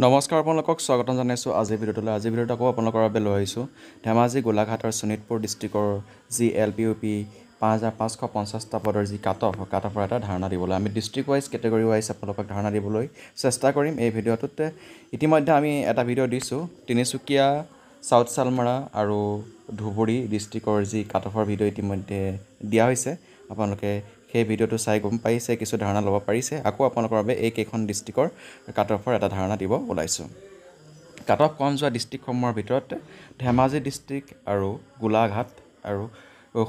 নমস্কাৰ আপোনালোকক স্বাগতম জনাইছোঁ আজিৰ ভিডিঅ'ত আকৌ আপোনালোকৰ বাবে লৈ আহিছোঁ ধেমাজি গোলাঘাট আৰু শোণিতপুৰ ডিষ্ট্ৰিক্টৰ যি LPUP 5550টা পদৰ যি কাট অফৰ এটা ধাৰণা দিবলৈ আমি ডিষ্ট্ৰিক্ট ৱাইজ কেটেগৰী ৱাইজ আপোনালোকক ধাৰণা দিবলৈ চেষ্টা কৰিম এই ভিডিঅ'টোত ইতিমধ্যে আমি এটা ভিডিঅ' দিছোঁ তিনিচুকীয়া সাউথ চালমাৰা আৰু ধুবুৰী ডিষ্ট্ৰিক্টৰ যি কাট অফৰ ভিডিঅ' ইতিমধ্যে দিয়া হৈছে আপোনালোকে সেই ভিডিঅ'টো চাই গম পাইছে কিছু ধাৰণা ল'ব পাৰিছে আকৌ আপোনালোকৰ বাবে এই কেইখন ডিষ্ট্ৰিক্টৰ কাট অফৰ এটা ধাৰণা দিব ওলাইছোঁ কাট অফ কম যোৱা ডিষ্ট্ৰিক্টসমূহৰ ভিতৰত ধেমাজি ডিষ্ট্ৰিক্ট আৰু গোলাঘাট আৰু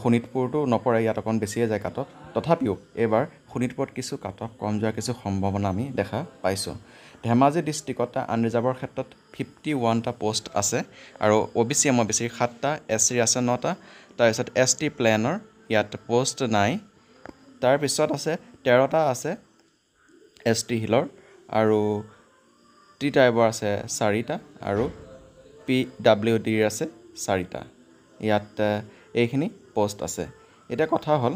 শোণিতপুৰটো নপৰে ইয়াত অকণ বেছিয়ে যায় কাট অফ তথাপিও এইবাৰ শোণিতপুৰত কিছু কাট অফ কম যোৱাৰ কিছু সম্ভাৱনা আমি দেখা পাইছোঁ ধেমাজি ডিষ্ট্ৰিক্টত আনৰিজাৰ্ভৰ ক্ষেত্ৰত 51টা পোষ্ট আছে আৰু OBC MOBCৰ 7টা SCৰ আছে 9টা তাৰপিছত ST প্লেনৰ ইয়াত পোষ্ট নাই তাৰপিছত আছে 13টা আছে ST হিলৰ আৰু টি টাইপৰ আছে 4টা আৰু PWDৰ আছে 4টা ইয়াত এইখিনি পোষ্ট আছে এটা কথা হ'ল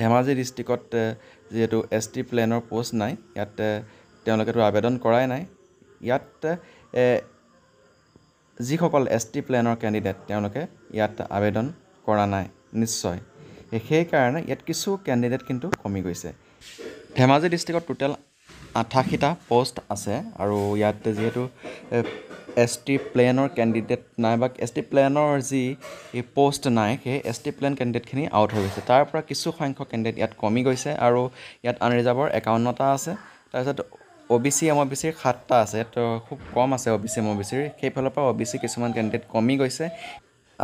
ধেমাজি ডিষ্ট্ৰিক্টত যেহেতু ST প্লেনৰ পোষ্ট নাই ইয়াত তেওঁলোকেতো আবেদন কৰাই নাই ইয়াত যিসকল ST প্লেনৰ কেণ্ডিডেট তেওঁলোকে ইয়াত আবেদন কৰা নাই নিশ্চয় সেই কাৰণে ইয়াত কিছু কেণ্ডিডেট কিন্তু কমি গৈছে ধেমাজি ডিষ্ট্ৰিক্টত টোটেল 88টা পোষ্ট আছে আৰু ইয়াত যেহেতু ST প্লেনৰ কেণ্ডিডেট নাই বা ST প্লেনৰ যি পোষ্ট নাই সেই ST প্লেন কেণ্ডিডেটখিনি আউট হৈ গৈছে তাৰ পৰা কিছু সংখ্যক কেণ্ডিডেট ইয়াত কমি গৈছে আৰু ইয়াত আনৰিজাৰ্ভৰ 51টা আছে তাৰপিছত OBC MOBCৰ 7টা আছে তো খুব কম আছে OBC MOBCৰ সেইফালৰ পৰা OBC কিছুমান কেণ্ডিডেট কমি গৈছে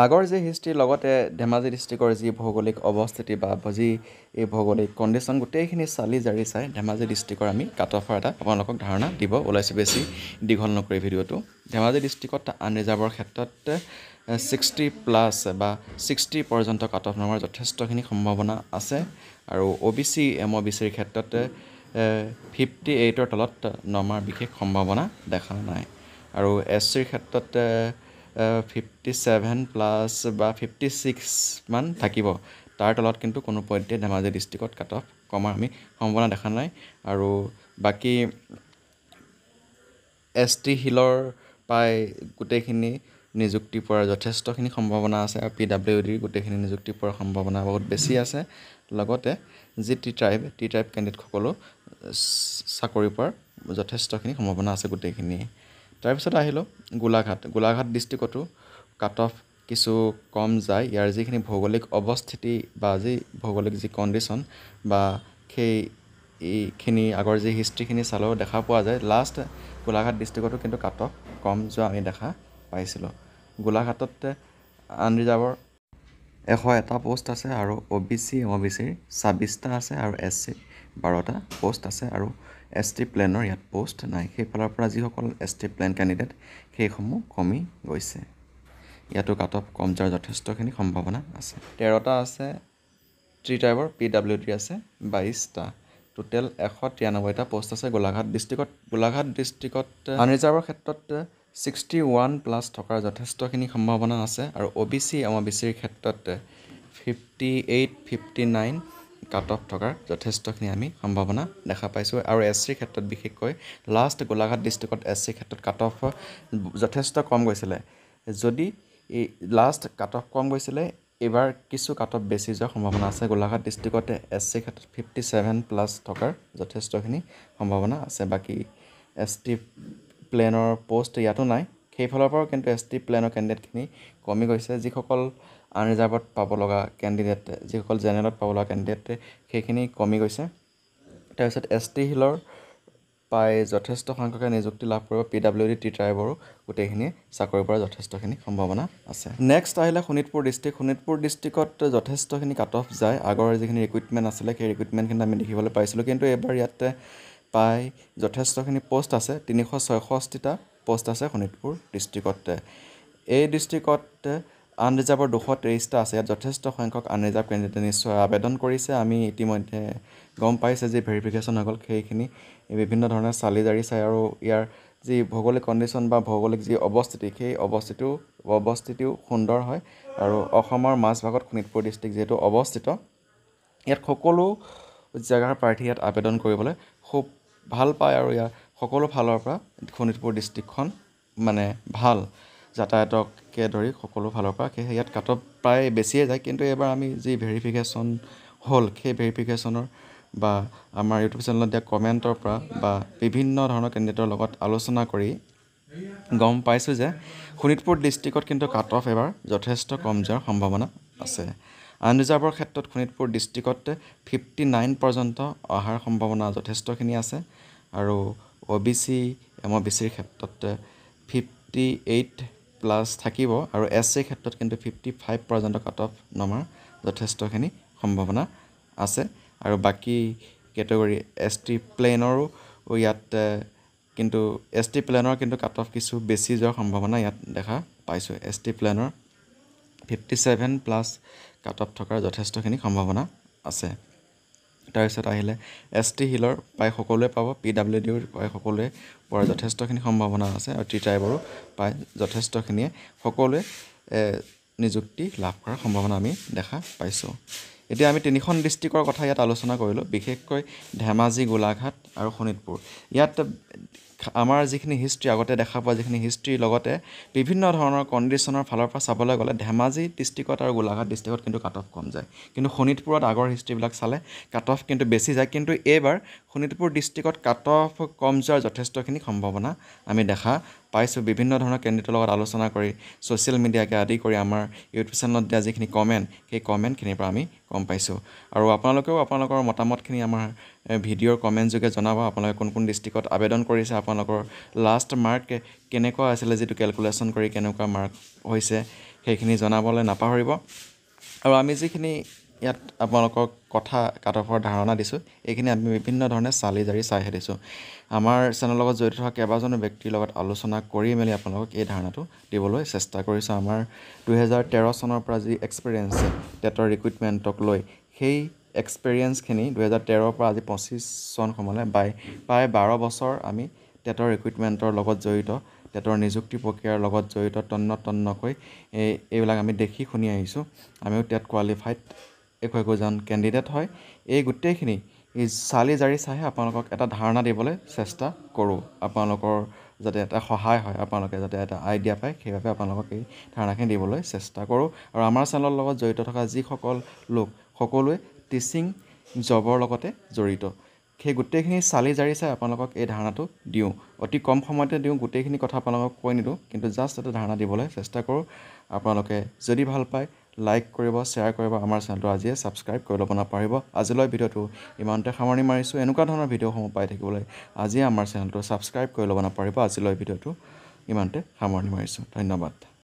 আগৰ যি হিষ্ট্ৰীৰ লগতে ধেমাজি ডিষ্ট্ৰিক্টৰ যি ভৌগোলিক অৱস্থিতি বা যি এই ভৌগোলিক কণ্ডিশ্যন গোটেইখিনি চালি জাৰি চাই ধেমাজি ডিষ্ট্ৰিক্টৰ আমি কাট অফৰ এটা আপোনালোকক ধাৰণা দিব ওলাইছোঁ বেছি দীঘল নকৰি ভিডিঅ'টো ধেমাজি ডিষ্ট্ৰিক্টত আনৰিজাৰ্ভৰ ক্ষেত্ৰত 60+ বা 60 পৰ্যন্ত কাট অফ নমাৰ যথেষ্টখিনি সম্ভাৱনা আছে আৰু OBC MOBCৰ ক্ষেত্ৰত 58ৰ তলত নমাৰ বিশেষ সম্ভাৱনা দেখা নাই আৰু SCৰ ক্ষেত্ৰত 57+ বা 56 মান থাকিব তাৰ তলত কিন্তু কোনো পধ্যে ধেমাজি ডিষ্ট্ৰিক্টত কাট অফ কমাৰ আমি সম্ভাৱনা দেখা নাই আৰু বাকী ST হিলৰ পাই গোটেইখিনি নিযুক্তি পোৱাৰ যথেষ্টখিনি সম্ভাৱনা আছে আৰু PWDৰ গোটেইখিনি নিযুক্তি পোৱাৰ সম্ভাৱনা বহুত বেছি আছে লগতে যি টি ট্ৰাইব কেণ্ডিডেটসকলো চাকৰি পোৱাৰ যথেষ্টখিনি সম্ভাৱনা আছে গোটেইখিনি তাৰপিছত আহিলোঁ গোলাঘাট ডিষ্ট্ৰিক্টতো কাট অফ কিছু কম যায় ইয়াৰ যিখিনি ভৌগোলিক অৱস্থিতি বা যি ভৌগোলিক যি কণ্ডিশ্যন বা সেইখিনি আগৰ যি হিষ্ট্ৰীখিনি চালেও দেখা পোৱা যায় লাষ্ট গোলাঘাট ডিষ্ট্ৰিক্টতো কিন্তু কাট অফ কম যোৱা আমি দেখা পাইছিলোঁ গোলাঘাটত আনৰিজাৰ্ভৰ 101টা পোষ্ট আছে আৰু OBC MOBCৰ 26টা আছে আৰু SC 12টা পোষ্ট আছে আৰু ST প্লেনৰ ইয়াত পোষ্ট নাই সেইফালৰ পৰা যিসকল ST প্লেন কেণ্ডিডেট সেইসমূহ কমি গৈছে ইয়াতো কাট অফ কম যোৱাৰ যথেষ্টখিনি সম্ভাৱনা আছে 13টা আছে টি টাইপৰ PWD আছে 22টা টোটেল 193টা পোষ্ট আছে গোলাঘাট ডিষ্ট্ৰিক্টত আনৰিজাৰ্ভৰ ক্ষেত্ৰত 61+ থকাৰ যথেষ্টখিনি সম্ভাৱনা আছে আৰু OBC MOBCৰ ক্ষেত্ৰত 58, 59 কাট অফ থকাৰ যথেষ্টখিনি আমি সম্ভাৱনা দেখা পাইছোঁ আৰু SCৰ ক্ষেত্ৰত বিশেষকৈ লাষ্ট গোলাঘাট ডিষ্ট্ৰিক্টত SCৰ ক্ষেত্ৰত কাট অফ যথেষ্ট কম গৈছিলে যদি লাষ্ট কাট অফ কম গৈছিলে এবাৰ কিছু কাট অফ বেছি যোৱাৰ সম্ভাৱনা আছে গোলাঘাট ডিষ্ট্ৰিক্টতে SCৰ ক্ষেত্ৰত 57+ থকাৰ যথেষ্টখিনি সম্ভাৱনা আছে বাকী ST প্লেনৰ পোষ্ট ইয়াতো নাই সেইফালৰ পৰাও কিন্তু ST প্লেনৰ কেণ্ডিডেটখিনি কমি গৈছে যিসকল আনৰিজাৰ্ভত পাব লগা কেণ্ডিডেট যিসকল জেনেৰেলত পাব লগা কেণ্ডিডেট সেইখিনি কমি গৈছে তাৰপিছত ST হিলৰ পাই যথেষ্ট সংখ্যকে নিযুক্তি লাভ কৰিব PWD টি ট্ৰাইবৰো গোটেইখিনি চাকৰি পোৱাৰ যথেষ্টখিনি সম্ভাৱনা আছে নেক্সট আহিলে শোণিতপুৰ ডিষ্ট্ৰিক্টত যথেষ্টখিনি কাট অফ যায় আগৰ যিখিনি ৰিক্ৰুইটমেণ্ট আছিলে সেই ৰিক্ৰুইটমেণ্টখিনি আমি দেখিবলৈ পাইছিলোঁ কিন্তু এইবাৰ ইয়াতে পাই যথেষ্টখিনি পোষ্ট আছে 366টা পোষ্ট আছে শোণিতপুৰ ডিষ্ট্ৰিক্টত এই ডিষ্ট্ৰিক্টত আনৰিজাৰ্ভৰ 223টা আছে ইয়াত যথেষ্ট সংখ্যক আনৰিজাৰ্ভ কেণ্ডিডেটে নিশ্চয় আবেদন কৰিছে আমি ইতিমধ্যে গম পাইছে যে ভেৰিফিকেশ্যন হৈ গ'ল সেইখিনি বিভিন্ন ধৰণে চালি জাৰি চাই আৰু ইয়াৰ যি ভৌগোলিক কণ্ডিশ্যন বা ভৌগোলিক যি অৱস্থিতি সেই অৱস্থিতিও সুন্দৰ হয় আৰু অসমৰ মাজভাগত শোণিতপুৰ ডিষ্ট্ৰিক্ট যিহেতু অৱস্থিত ইয়াত সকলো জেগাৰ প্ৰাৰ্থী ইয়াত আবেদন কৰিবলৈ খুব ভাল পায় আৰু ইয়াৰ সকলো ফালৰ পৰা শোণিতপুৰ ডিষ্ট্ৰিক্টখন মানে ভাল যাতায়াতকে ধৰি সকলো ফালৰ পৰা সেয়েহে ইয়াত কাট অফ প্ৰায় বেছিয়ে যায় কিন্তু এইবাৰ আমি যি ভেৰিফিকেশ্যন হ'ল সেই ভেৰিফিকেশ্যনৰ বা আমাৰ ইউটিউব চেনেলত দিয়া কমেণ্টৰ পৰা বা বিভিন্ন ধৰণৰ কেণ্ডিডেটৰ লগত আলোচনা কৰি গম পাইছোঁ যে শোণিতপুৰ ডিষ্ট্ৰিক্টত কিন্তু কাট অফ এবাৰ যথেষ্ট কম যোৱাৰ সম্ভাৱনা আছে আনৰিজাৰ্ভৰ ক্ষেত্ৰত শোণিতপুৰ ডিষ্ট্ৰিক্টত 59 পৰ্যন্ত অহাৰ সম্ভাৱনা যথেষ্টখিনি আছে আৰু OBC MOBCৰ ক্ষেত্ৰত 58+ থাকিব আৰু SCৰ ক্ষেত্ৰত কিন্তু 55 পৰ্যন্ত কাট অফ নমাৰ যথেষ্টখিনি সম্ভাৱনা আছে আৰু বাকী কেটেগৰী ST প্লেনৰো ইয়াত কিন্তু ST প্লেনৰ কিন্তু কাট অফ কিছু বেছি যোৱাৰ সম্ভাৱনা ইয়াত দেখা পাইছোঁ ST প্লেনৰ 57+ কাট অফ থকাৰ যথেষ্টখিনি সম্ভাৱনা আছে তাৰপিছত আহিলে ST হিলৰ প্ৰায় সকলোৱে পাব PWDৰ প্ৰায় সকলোৱে পোৱাৰ যথেষ্টখিনি সম্ভাৱনা আছে আৰু টি ট্ৰাইবৰো প্ৰায় যথেষ্টখিনিয়ে সকলোৱে নিযুক্তি লাভ কৰাৰ সম্ভাৱনা আমি দেখা পাইছোঁ এতিয়া আমি তিনিখন ডিষ্ট্ৰিক্টৰ কথা ইয়াত আলোচনা কৰিলোঁ বিশেষকৈ ধেমাজি গোলাঘাট আৰু শোণিতপুৰ ইয়াত আমাৰ যিখিনি হিষ্ট্ৰী আগতে দেখা পোৱা যিখিনি হিষ্ট্ৰীৰ লগতে বিভিন্ন ধৰণৰ কণ্ডিশ্যনৰ ফালৰ পৰা চাবলৈ গ'লে ধেমাজি ডিষ্ট্ৰিক্টত আৰু গোলাঘাট ডিষ্ট্ৰিক্টত কিন্তু কাট অফ কম যায় কিন্তু শোণিতপুৰত আগৰ হিষ্ট্ৰীবিলাক চালে কাট অফ কিন্তু বেছি যায় কিন্তু এইবাৰ শোণিতপুৰ ডিষ্ট্ৰিক্টত কাট অফ কম যোৱাৰ যথেষ্টখিনি সম্ভাৱনা আমি দেখা পাইছোঁ বিভিন্ন ধৰণৰ কেণ্ডিডেটৰ লগত আলোচনা কৰি ছ'চিয়েল মিডিয়াকে আদি কৰি আমাৰ ইউটিউব চেনেলত দিয়া যিখিনি কমেণ্ট সেই কমেণ্টখিনিৰ পৰা আমি গম পাইছোঁ আৰু আপোনালোকেও আপোনালোকৰ মতামতখিনি আমাৰ ভিডিঅ'ৰ কমেণ্ট যোগে জনাব আপোনালোকে কোন কোন ডিষ্ট্ৰিক্টত আবেদন কৰিছে আপোনালোকৰ লাষ্ট মাৰ্ক কেনেকুৱা আছিলে যিটো কেলকুলেশ্যন কৰি কেনেকুৱা মাৰ্ক হৈছে সেইখিনি জনাবলৈ নাপাহৰিব আৰু আমি যিখিনি ইয়াত আপোনালোকক কথা কাট অফৰ ধাৰণা দিছোঁ এইখিনি আমি বিভিন্ন ধৰণে চালি জাৰি চাইহে দিছোঁ আমাৰ চেনেলৰ লগত জড়িত থকা কেইবাজনো ব্যক্তিৰ লগত আলোচনা কৰি মেলি আপোনালোকক এই ধাৰণাটো দিবলৈ চেষ্টা কৰিছোঁ আমাৰ 2013 চনৰ পৰা যি এক্সপিৰিয়েঞ্চ টেটৰ ৰিক্ৰুইটমেণ্টক লৈ সেই এক্সপিৰিয়েঞ্চখিনি 2013ৰ পৰা আজি 25 চন সময়লৈ প্ৰায় 12 বছৰ আমি টেটৰ ৰিক্ৰুইটমেণ্টৰ লগত জড়িত টেটৰ নিযুক্তি প্ৰক্ৰিয়াৰ লগত জড়িত তন্নকৈ এইবিলাক আমি দেখি শুনি আহিছোঁ আমিও টেট কোৱালিফাইড একোজন কেণ্ডিডেট হয় এই গোটেইখিনি চালি জাৰি চাইহে আপোনালোকক এটা ধাৰণা দিবলৈ চেষ্টা কৰোঁ আপোনালোকৰ যাতে এটা সহায় হয় আপোনালোকে যাতে এটা আইডিয়া পায় সেইবাবে আপোনালোকক এই ধাৰণাখিনি দিবলৈ চেষ্টা কৰোঁ আৰু আমাৰ চেনেলৰ লগত জড়িত থকা যিসকল লোক সকলোৱে টিচিং জবৰ লগতে জড়িত সেই গোটেইখিনি চালি জাৰি চাই আপোনালোকক এই ধাৰণাটো দিওঁ অতি কম সময়তে দিওঁ গোটেইখিনি কথা আপোনালোকক কৈ নিদিওঁ কিন্তু জাষ্ট এটা ধাৰণা দিবলৈ চেষ্টা কৰোঁ আপোনালোকে যদি ভাল পায় লাইক কৰিব শ্বেয়াৰ কৰিব আমাৰ চেনেলটো আজিয়ে ছাবস্ক্ৰাইব কৰি ল'ব নাপাহৰিব আজিলৈ ভিডিঅ'টো ইমানতে সামৰণি মাৰিছোঁ এনেকুৱা ধৰণৰ ভিডিঅ'সমূহ পাই থাকিবলৈ আজিয়ে আমাৰ চেনেলটো ছাবস্ক্ৰাইব কৰি ল'ব নাপাহৰিব আজিলৈ ভিডিঅ'টো ইমানতে সামৰণি মাৰিছোঁ ধন্যবাদ